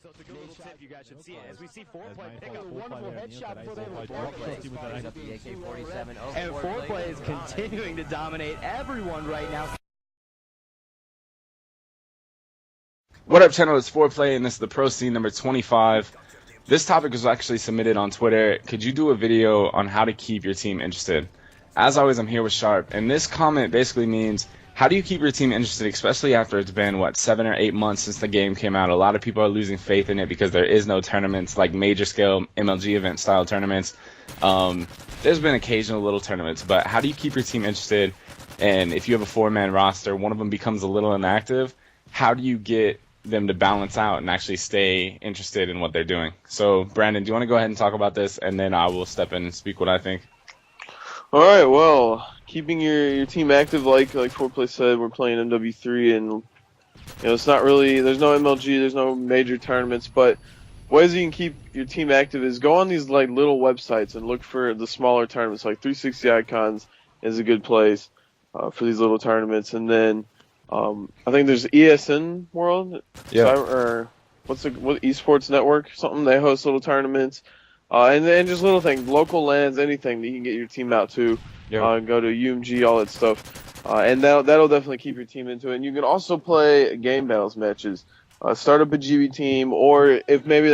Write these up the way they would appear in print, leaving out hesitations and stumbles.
So it's a good little tip you guys should see it. As we see Foreplayy pick up a wonderful headshot before they were Foreplayy. And Foreplayy is continuing to dominate everyone right now. What up, channel? It's Foreplayy, and this is the Pro Scene number 25. This topic was actually submitted on Twitter. Could you do a video on how to keep your team interested? As always, I'm here with Sharp, and this comment basically means, how do you keep your team interested, especially after it's been, 7 or 8 months since the game came out? A lot of people are losing faith in it because there is no tournaments, like major-scale MLG event-style tournaments. There's been occasional little tournaments, but how do you keep your team interested? And if you have a 4-man roster, one of them becomes a little inactive, how do you get them to balance out and actually stay interested in what they're doing? So, Brandon, do you want to go ahead and talk about this, and then I will step in and speak what I think? All right, well, keeping your team active, like Foreplayy said, we're playing MW3, and it's not really, there's no MLG, there's no major tournaments, but ways you can keep your team active is go on these little websites and look for the smaller tournaments. Like 360 Icons is a good place for these little tournaments, and then I think there's ESN World, or what Esports Network, something. They host little tournaments. And then just little things, local lands, anything that you can get your team out to. Go to UMG, all that stuff. And that'll definitely keep your team into it. And you can also play game battles matches. Start up a GB team, or if maybe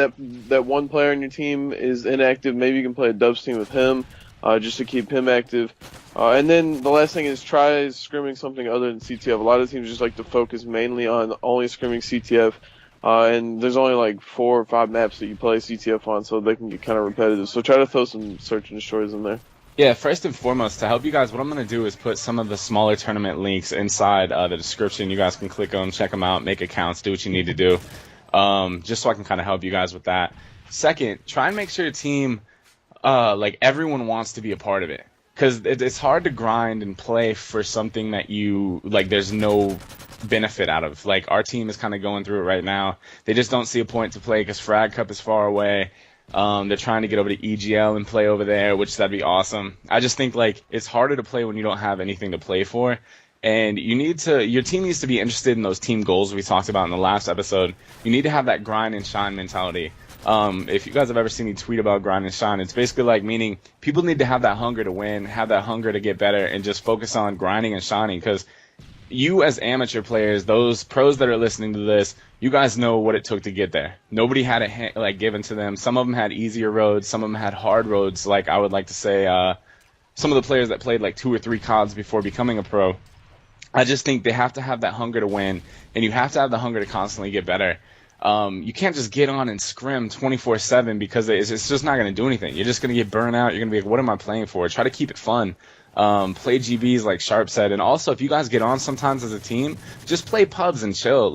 that one player on your team is inactive, maybe you can play a dubs team with him, just to keep him active. And then the last thing is try scrimming something other than CTF. A lot of teams just like to focus mainly on only scrimming CTF. And there's only 4 or 5 maps that you play CTF on, so they can get kind of repetitive. So try to throw some search and destroys in there. Yeah, first and foremost, to help you guys, what I'm going to do is put some of the smaller tournament links inside the description. You guys can click them, check them out, make accounts, do what you need to do, just so I can kind of help you guys with that. Second, try and make sure your team, everyone wants to be a part of it. Because it's hard to grind and play for something that you, there's no benefit out of. Our team is kind of going through it right now. They just don't see a point to play because Frag Cup is far away. They're trying to get over to EGL and play over there, which that'd be awesome. I just think, it's harder to play when you don't have anything to play for. And your team needs to be interested in those team goals we talked about in the last episode. You need to have that grind and shine mentality. If you guys have ever seen me tweet about grind and shine, it's basically meaning people need to have that hunger to win, have that hunger to get better, and just focus on grinding and shining. Because you as amateur players, those pros that are listening to this, you guys know what it took to get there. Nobody had it given to them. Some of them had easier roads, some of them had hard roads. I would like to say, some of the players that played 2 or 3 CODs before becoming a pro. I just think they have to have that hunger to win, and you have to have the hunger to constantly get better. You can't just get on and scrim 24/7 because it's just not going to do anything. You're just going to get burnt out. You're going to be like, what am I playing for? Try to keep it fun. Play GBs like Sharp said. And also, if you guys get on sometimes as a team, just play pubs and chill.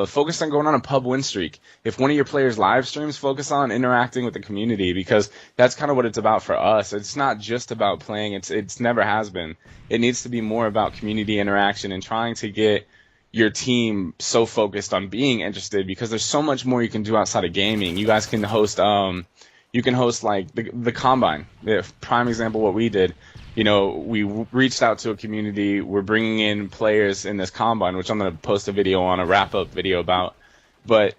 Focus on going on a pub win streak. If one of your players live streams, focus on interacting with the community, because that's kind of what it's about for us. It's not just about playing. It's never has been. It needs to be more about community interaction and trying to get your team so focused on being interested, because there's so much more you can do outside of gaming. You guys can host the Combine. Prime example what we did. We reached out to a community. We're bringing in players in this Combine, which I'm going to post a video on, a wrap-up video about. But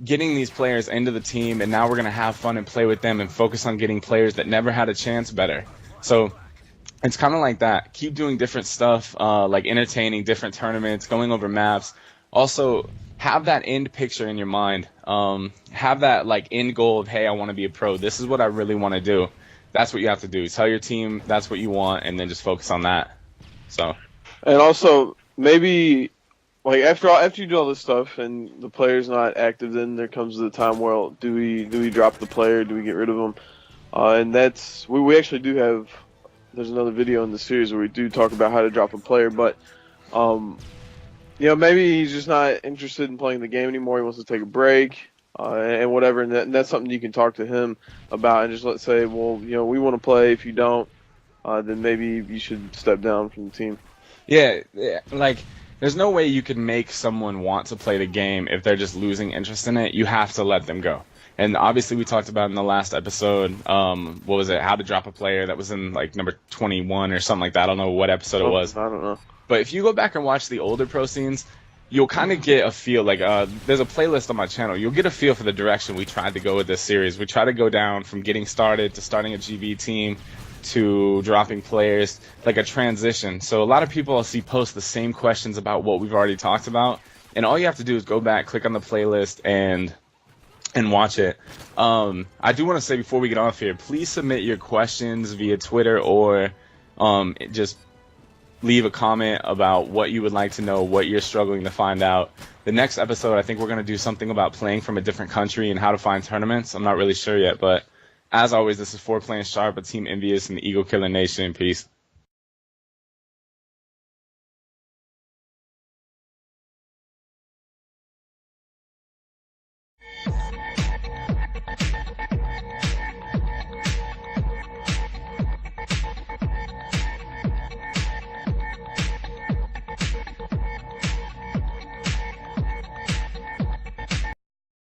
getting these players into the team, and now we're going to have fun and play with them and focus on getting players that never had a chance better. So it's kind of like that. Keep doing different stuff, entertaining, different tournaments, going over maps. Also, have that end picture in your mind. Have that end goal of, hey, I want to be a pro. This is what I really want to do. That's what you have to do. Tell your team that's what you want, and then just focus on that. So. And also, maybe after you do all this stuff and the player's not active, then there comes the time where do we drop the player? Do we get rid of him? And that's we actually do have. There's another video in the series where we do talk about how to drop a player, but maybe he's just not interested in playing the game anymore. He wants to take a break. And whatever, and that's something you can talk to him about, and just let's say, well, we want to play. If you don't, then maybe you should step down from the team. Yeah, there's no way you can make someone want to play the game if they're just losing interest in it. You have to let them go. And obviously, we talked about in the last episode, what was it? How to drop a player. That was in number 21 or something like that. I don't know what episode it was. I don't know. But if you go back and watch the older pro scenes, you'll kind of get a feel, like, there's a playlist on my channel. You'll get a feel for the direction we tried to go with this series. We try to go down from getting started to starting a GB team to dropping players, like a transition. So a lot of people I'll see post the same questions about what we've already talked about, and all you have to do is go back, click on the playlist, and watch it. I do want to say before we get off here, please submit your questions via Twitter or just leave a comment about what you would like to know, what you're struggling to find out. The next episode, I think we're going to do something about playing from a different country and how to find tournaments. I'm not really sure yet, but as always, this is Foreplaying Sharp, a Team Envious and the Eagle Killer Nation. Peace.